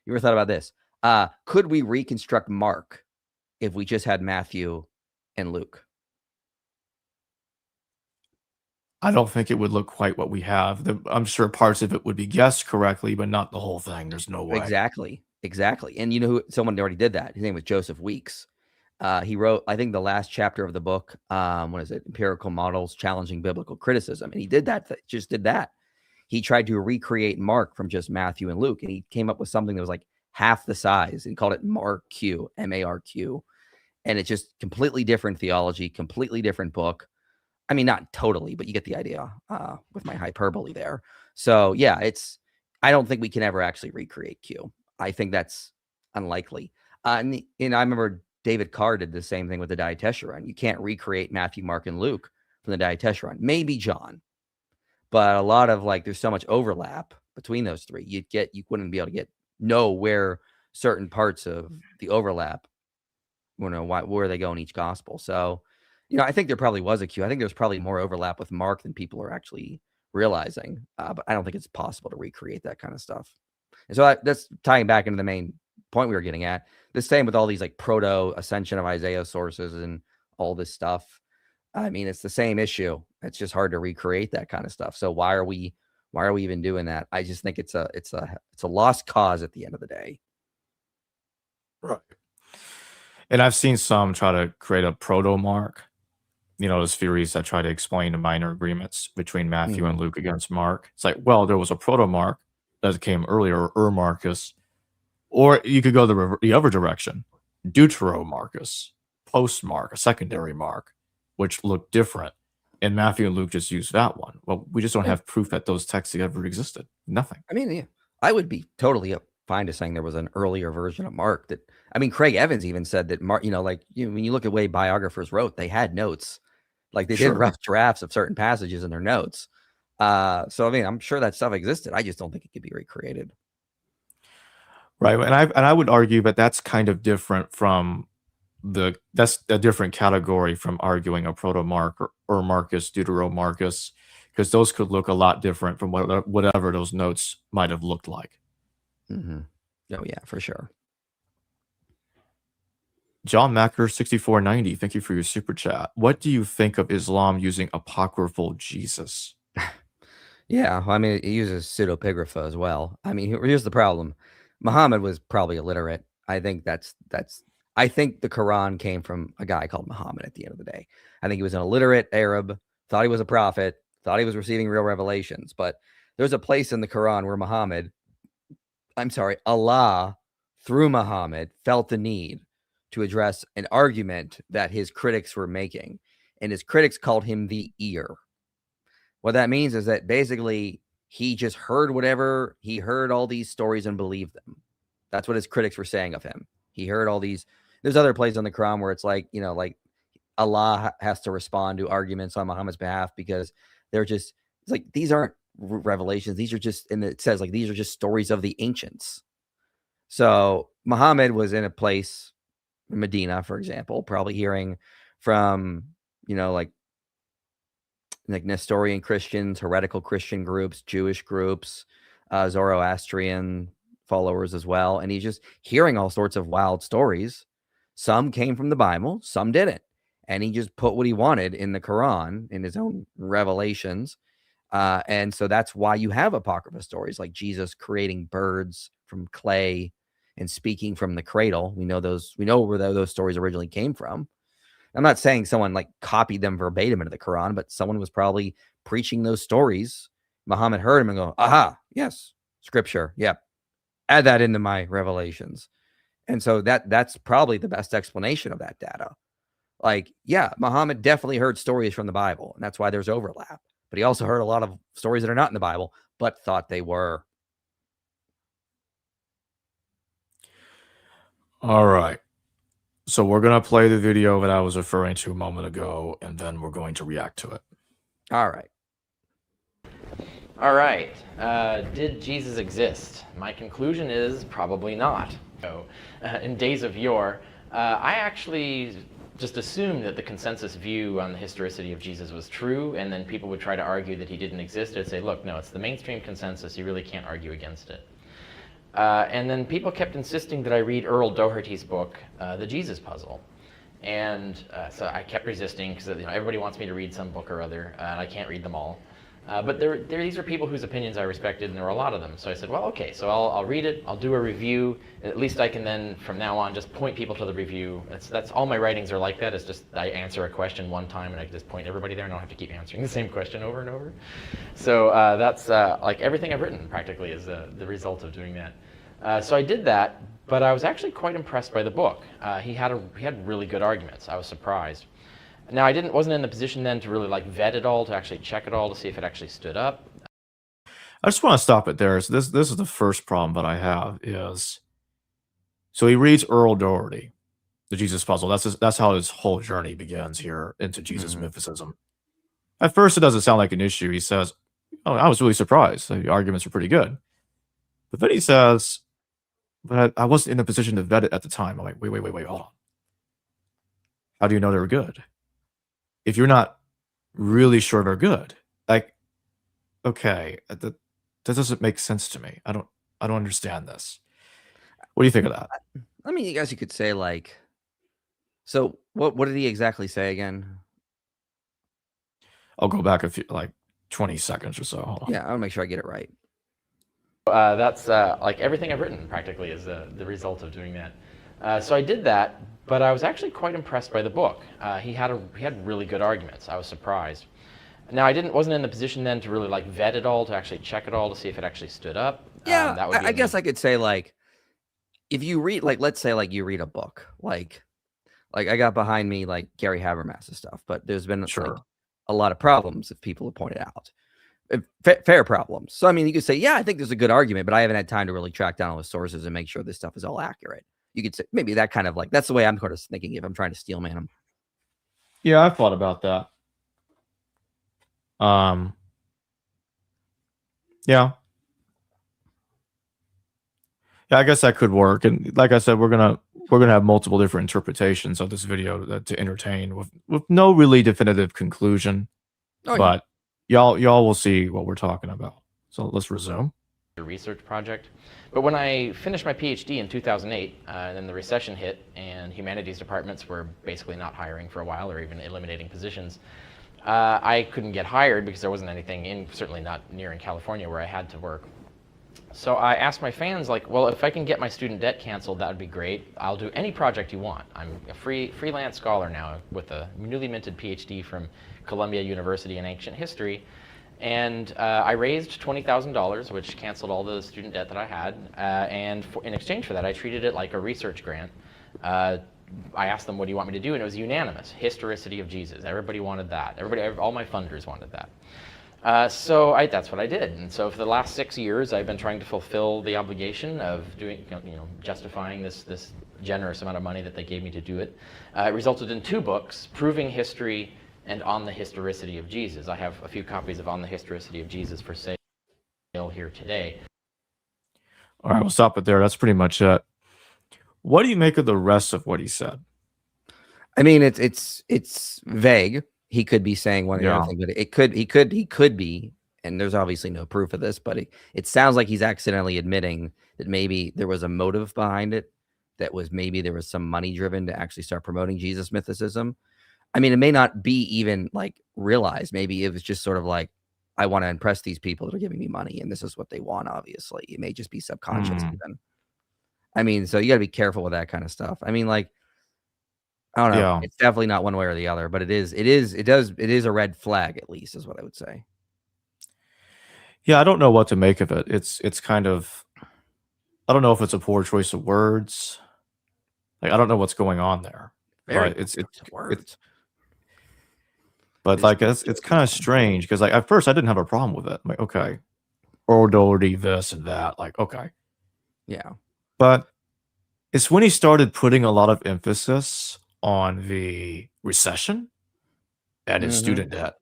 You ever thought about this? Could we reconstruct Mark if we just had Matthew and Luke? I don't think it would look quite what we have. I'm sure parts of it would be guessed correctly, but not the whole thing. There's no way. Exactly. And you know who? Someone already did that. His name was Joseph Weeks. He wrote, I think, the last chapter of the book. What is it? Empirical Models Challenging Biblical Criticism. And he did that. Just did that. He tried to recreate Mark from just Matthew and Luke, and he came up with something that was like half the size. He called it Mark Q, M-A-R-Q. And it's just completely different theology, completely different book. I mean, not totally, but you get the idea with my hyperbole there. So yeah, I don't think we can ever actually recreate Q. I think that's unlikely. And I remember David Carr did the same thing with the Diatessaron. You can't recreate Matthew, Mark, and Luke from the Diatessaron. Maybe John, but a lot of there's so much overlap between those three. You wouldn't be able to know where certain parts of the overlap, where they go in each gospel. So, I think there probably was a Q. I think there's probably more overlap with Mark than people are actually realizing. But I don't think it's possible to recreate that kind of stuff. And so that's tying back into the main point we were getting at. The same with all these proto ascension of Isaiah sources and all this stuff. I mean, it's the same issue. It's just hard to recreate that kind of stuff. So why are we even doing that? I just think it's a lost cause at the end of the day. Right. And I've seen some try to create a proto Mark. Those theories that try to explain the minor agreements between Matthew and Luke against Mark. It's like, well, there was a proto Mark that came earlier, Marcus. Or you could go the other direction, Deutero-Marcus, post-Mark, a secondary Mark, which looked different. And Matthew and Luke just used that one. Well, we just don't have proof that those texts ever existed. Nothing. I mean, yeah, I would be totally fine to saying there was an earlier version of Mark that, I mean, Craig Evans even said that Mark, when you look at the way biographers wrote, they had notes. They did rough drafts of certain passages in their notes. So, I mean, I'm sure that stuff existed. I just don't think it could be recreated. Right. And I would argue that that's kind of different from that's a different category from arguing a proto-Mark or Marcus, Deutero-Marcus, because those could look a lot different from whatever those notes might have looked like. Mm-hmm. Oh yeah, for sure. John Macker 6490, thank you for your super chat. What do you think of Islam using apocryphal Jesus? Yeah, I mean, it uses pseudepigrapha as well. I mean, here's the problem. Muhammad was probably illiterate. I think I think the Quran came from a guy called Muhammad at the end of the day. I think he was an illiterate Arab, thought he was a prophet, thought he was receiving real revelations. But there's a place in the Quran where Allah, through Muhammad, felt the need to address an argument that his critics were making. And his critics called him the ear. What that means is that basically he just heard whatever he heard, all these stories, and believed them. That's what his critics were saying of him. He heard all these. There's other places on the Quran where it's like, like Allah has to respond to arguments on Muhammad's behalf because they're just, it's like, these aren't revelations. These are just, and it says like, these are just stories of the ancients. So Muhammad was in a place, Medina, for example, probably hearing from, like Nestorian Christians, heretical Christian groups, Jewish groups, Zoroastrian followers as well. And he's just hearing all sorts of wild stories. Some came from the Bible, some didn't. And he just put what he wanted in the Quran, in his own revelations. And so that's why you have apocryphal stories like Jesus creating birds from clay and speaking from the cradle. We know where those stories originally came from. I'm not saying someone like copied them verbatim into the Quran, but someone was probably preaching those stories. Muhammad heard him and go, aha, yes, scripture. Yep. Add that into my revelations. And so that's probably the best explanation of that data. Like, yeah, Muhammad definitely heard stories from the Bible, and that's why there's overlap. But he also heard a lot of stories that are not in the Bible, but thought they were. All right. So we're going to play the video that I was referring to a moment ago, and then we're going to react to it. All right. All right. Did Jesus exist? My conclusion is probably not. So, in days of yore, I actually just assumed that the consensus view on the historicity of Jesus was true, and then people would try to argue that he didn't exist. I'd say, look, no, it's the mainstream consensus. You really can't argue against it. And then people kept insisting that I read Earl Doherty's book, The Jesus Puzzle. And so I kept resisting because everybody wants me to read some book or other, and I can't read them all. But these are people whose opinions I respected, and there were a lot of them. So I said, well, okay, so I'll read it, I'll do a review, and at least I can then, from now on, just point people to the review. That's all my writings are like that. It's just I answer a question one time, and I can just point everybody there, and I don't have to keep answering the same question over and over. So that's like everything I've written, practically, is the result of doing that. So I did that, but I was actually quite impressed by the book. He had really good arguments. I was surprised. Now, I wasn't in the position then to really vet it all, to actually check it all, to see if it actually stood up. I just want to stop it there. So this is the first problem that I have is, so he reads Earl Doherty, The Jesus Puzzle. That's how his whole journey begins here into Jesus mythicism. At first, it doesn't sound like an issue. He says, oh, I was really surprised. The arguments are pretty good. But then he says, but I wasn't in a position to vet it at the time. I'm like, wait, hold on. How do you know they were good? If you're not really sure they're good, okay, that doesn't make sense to me. I don't understand this. What do you think of that? I mean, I guess you could say so what did he exactly say again? I'll go back a few, 20 seconds or so. Hold on. Yeah, I want to make sure I get it right. That's everything I've written, practically, is the result of doing that. So I did that, but I was actually quite impressed by the book. He had really good arguments. I was surprised. Now, I wasn't in the position then to really vet it all, to actually check it all, to see if it actually stood up. Yeah, that would be I guess I could say if you read let's say you read a book like I got behind me Gary Habermas's stuff, but there's been a lot of problems that people have pointed out. Fair problems. So I mean, you could say, yeah, I think there's a good argument, but I haven't had time to really track down all the sources and make sure this stuff is all accurate. You could say maybe that kind of that's the way I'm sort of thinking if I'm trying to steelman them. Yeah, I've thought about that. Yeah, I guess that could work. And like I said, we're gonna we're going to have multiple different interpretations of this video to entertain with no really definitive conclusion, Oh, yeah. but y'all will see what we're talking about. So let's resume. Research project. But when I finished my PhD in 2008, then the recession hit and humanities departments were basically not hiring for a while or even eliminating positions. I couldn't get hired because there wasn't anything certainly not near in California where I had to work. So I asked my fans, like, well, if I can get my student debt canceled, that would be great. I'll do any project you want. I'm a freelance scholar now with a newly minted PhD from Columbia University in ancient history. And I raised $20,000, which canceled all the student debt that I had. And in exchange for that, I treated it like a research grant. I asked them, what do you want me to do? And it was unanimous, historicity of Jesus. Everybody wanted that. All my funders wanted that. So that's what I did. And so for the last 6 years, I've been trying to fulfill the obligation of doing, justifying this generous amount of money that they gave me to do it. It resulted in 2 books, Proving History and On the Historicity of Jesus. I have a few copies of On the Historicity of Jesus for sale here today. All right, we'll stop it there. That's pretty much it. What do you make of the rest of what he said? I mean, it's vague. He could be saying one or the other thing, but he could be, and there's obviously no proof of this, but it sounds like he's accidentally admitting that maybe there was a motive behind it, that was maybe there was some money driven to actually start promoting Jesus mythicism. I mean, it may not be even like realized. Maybe it was just sort of like, I want to impress these people that are giving me money, and this is what they want. Obviously, it may just be subconscious. Even. I mean, so you got to be careful with that kind of stuff. I mean, like, I don't know. Yeah. It's definitely not one way or the other, but it is a red flag, at least, is what I would say. Yeah, I don't know what to make of it. It's kind of, I don't know if it's a poor choice of words. Like, I don't know what's going on there. Very but it's like it's kind of strange because like at first I didn't have a problem with it. I'm like, okay, authority, this and that, like, okay, yeah. But it's when he started putting a lot of emphasis on the recession and his student debt.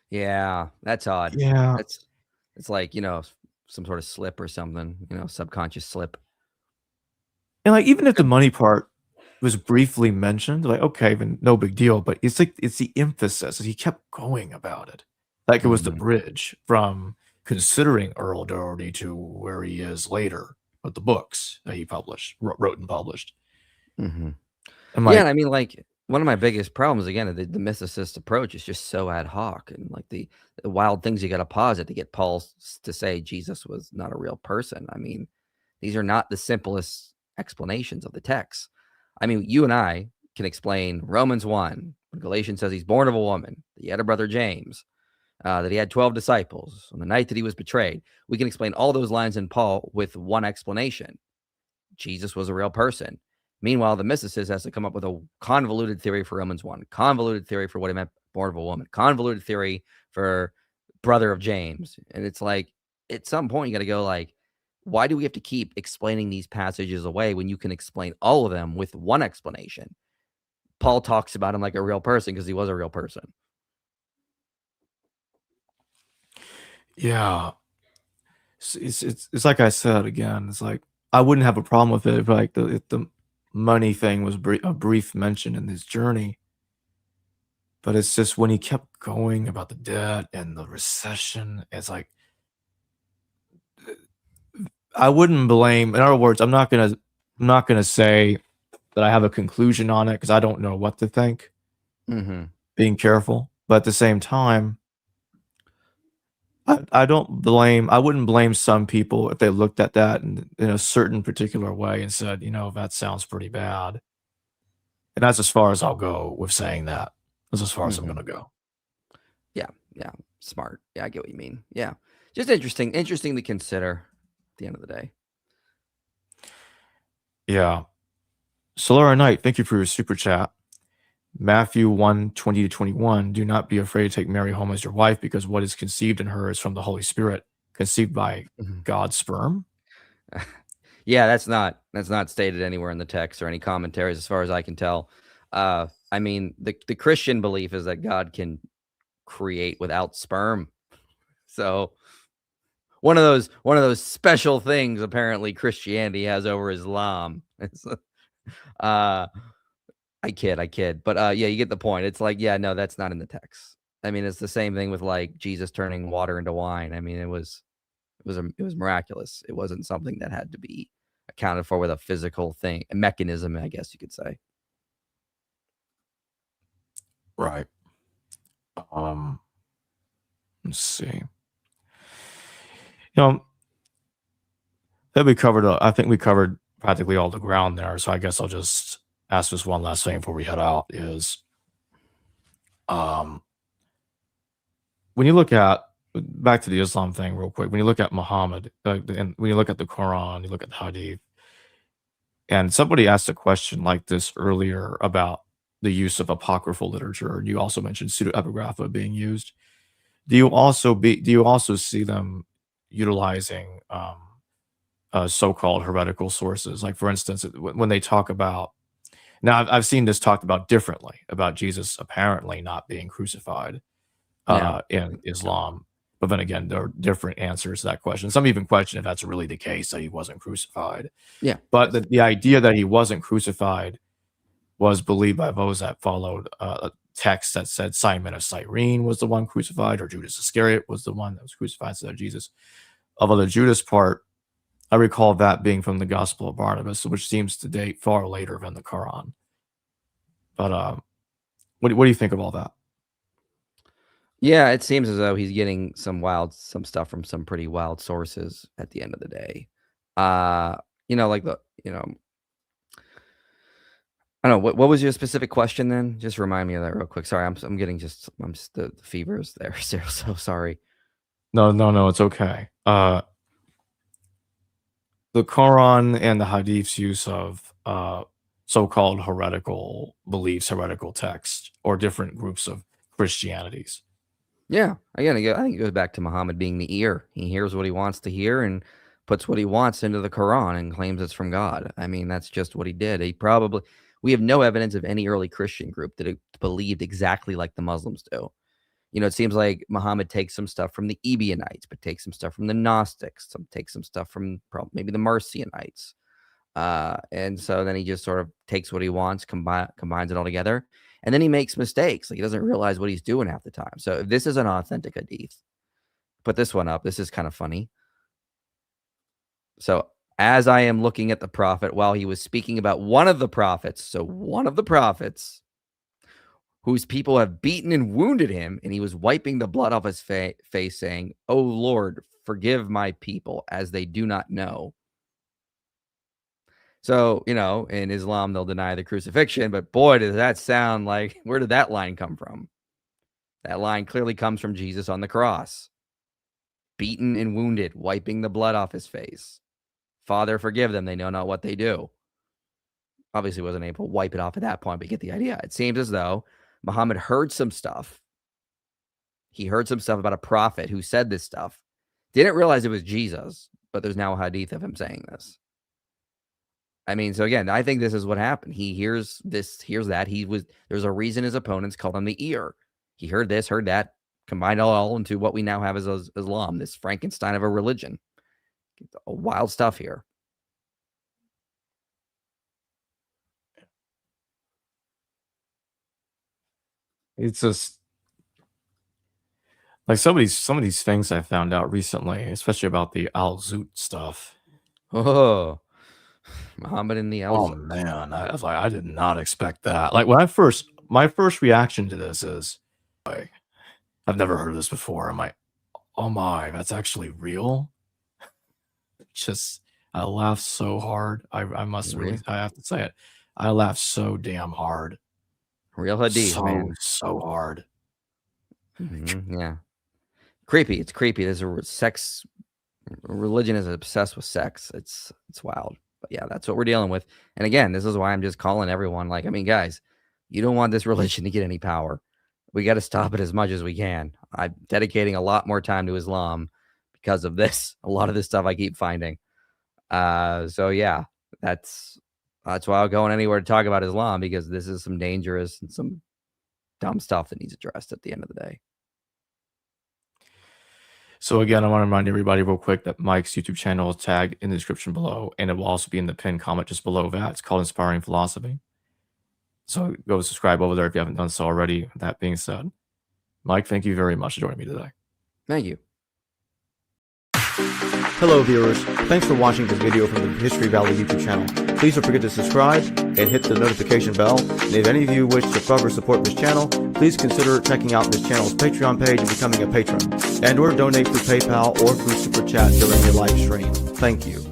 Yeah, that's odd. Yeah, it's like, some sort of slip or something, subconscious slip. And like even if the money part was briefly mentioned, like, okay, then no big deal. But it's like it's the emphasis. He kept going about it. Like it was the bridge from considering Earl Doherty to where he is later with the books that he wrote and published. And I mean, like, one of my biggest problems, again, the mythicist approach is just so ad hoc, and like the wild things you got to posit to get Paul to say Jesus was not a real person. I mean, these are not the simplest explanations of the text. I mean, you and I can explain Romans 1, when Galatians says he's born of a woman, that he had a brother James, that he had 12 disciples on the night that he was betrayed. We can explain all those lines in Paul with one explanation. Jesus was a real person. Meanwhile, the mysticist has to come up with a convoluted theory for Romans 1, convoluted theory for what he meant born of a woman, convoluted theory for brother of James. And it's like, at some point, you got to go like, why do we have to keep explaining these passages away when you can explain all of them with one explanation? Paul talks about him like a real person because he was a real person. Yeah. It's like I said again, it's like I wouldn't have a problem with it if like if the money thing was a brief mention in his journey. But it's just when he kept going about the debt and the recession, it's like I wouldn't blame. In other words, I'm not gonna say that I have a conclusion on it because I don't know what to think. Being careful, but at the same time, I wouldn't blame some people if they looked at that in a certain particular way and said, that sounds pretty bad. And that's as far as I'll go with saying that. That's as far as I'm gonna go. Yeah, smart. Yeah, I get what you mean. Yeah, just interesting to consider. The end of the day. Yeah. Solara Knight, thank you for your super chat. Matthew 1:20-21. Do not be afraid to take Mary home as your wife, because what is conceived in her is from the Holy Spirit, conceived by God's sperm. Yeah, that's not stated anywhere in the text or any commentaries, as far as I can tell. I mean, the Christian belief is that God can create without sperm. So one of those special things apparently Christianity has over Islam. I kid. But yeah, you get the point. It's like, yeah, no, that's not in the text. I mean, it's the same thing with like Jesus turning water into wine. I mean, it was miraculous. It wasn't something that had to be accounted for with a physical thing, a mechanism, I guess you could say. Right. Let's see. That we covered. I think we covered practically all the ground there. So I guess I'll just ask this one last thing before we head out. Is when you look at back to the Islam thing real quick, when you look at Muhammad, and when you look at the Quran, you look at the Hadith, and somebody asked a question like this earlier about the use of apocryphal literature, and you also mentioned pseudoepigrapha being used. Do you also see them utilizing so-called heretical sources? Like, for instance, when they talk about now, I've seen this talked about differently about Jesus apparently not being crucified Yeah. in Islam. But then again, there are different answers to that question. Some even question if that's really the case, that he wasn't crucified. Yeah. But the idea that he wasn't crucified was believed by those that followed a text that said Simon of Cyrene was the one crucified, or Judas Iscariot was the one that was crucified instead of Jesus. Although the Judas part, I recall that being from the Gospel of Barnabas, which seems to date far later than the Quran. But what do you think of all that? Yeah, it seems as though he's getting some stuff from some pretty wild sources at the end of the day. Like I don't know, what was your specific question then? Just remind me of that real quick. Sorry, I'm getting the fevers there. So sorry. No, it's okay. The Quran and the Hadith's use of so-called heretical beliefs, heretical texts, or different groups of Christianities. Yeah, again, I think it goes back to Muhammad being the ear. He hears what he wants to hear and puts what he wants into the Quran and claims it's from God. I mean, that's just what he did. We have no evidence of any early Christian group that believed exactly like the Muslims do. It seems like Muhammad takes some stuff from the Ebionites, but takes some stuff from the Gnostics, takes some stuff from maybe the Marcionites. And so then he just sort of takes what he wants, combines it all together, and then he makes mistakes. Like, he doesn't realize what he's doing half the time. So if this is an authentic hadith, put this one up. This is kind of funny. So as I am looking at the prophet while he was speaking about one of the prophets, whose people have beaten and wounded him, and he was wiping the blood off his face, saying, "Oh Lord, forgive my people, as they do not know." So, in Islam, they'll deny the crucifixion, but boy, does that sound like, where did that line come from? That line clearly comes from Jesus on the cross. Beaten and wounded, wiping the blood off his face. Father, forgive them, they know not what they do. Obviously wasn't able to wipe it off at that point, but you get the idea. It seems as though Muhammad heard some stuff. He heard some stuff about a prophet who said this stuff. Didn't realize it was Jesus, but there's now a hadith of him saying this. I mean, so again, I think this is what happened. He hears this, hears that. There's a reason his opponents called him the ear. He heard this, heard that, combined all into what we now have as Islam, this Frankenstein of a religion. Wild stuff here. It's just like some of these things I found out recently, especially about the Al-Zut stuff. Oh, Muhammad and the Oh Al-Zut. man, I was like, I did not expect that. Like, my first reaction to this is, like, I've never heard of this before. I'm like, oh my, that's actually real. Just, I laughed so hard. I have to say it. I laughed so damn hard. Real hadith, man. So hard. Yeah. Creepy. It's creepy. There's a sex religion is obsessed with sex. It's wild. But yeah, that's what we're dealing with. And again, this is why I'm just calling everyone, like, I mean, guys, you don't want this religion to get any power. We got to stop it as much as we can. I'm dedicating a lot more time to Islam because of this. A lot of this stuff I keep finding. So yeah, that's why I'll go anywhere to talk about Islam, because this is some dangerous and some dumb stuff that needs addressed at the end of the day. So again, I want to remind everybody real quick that Mike's YouTube channel is tagged in the description below, and it will also be in the pinned comment just below that. It's called Inspiring Philosophy. So go subscribe over there if you haven't done so already. That being said, Mike, thank you very much for joining me today. Thank you. Hello viewers, thanks for watching this video from the History Valley YouTube channel. Please don't forget to subscribe and hit the notification bell. And if any of you wish to further support this channel, please consider checking out this channel's Patreon page and becoming a patron, and or donate through PayPal or through Super Chat during your live stream. Thank you.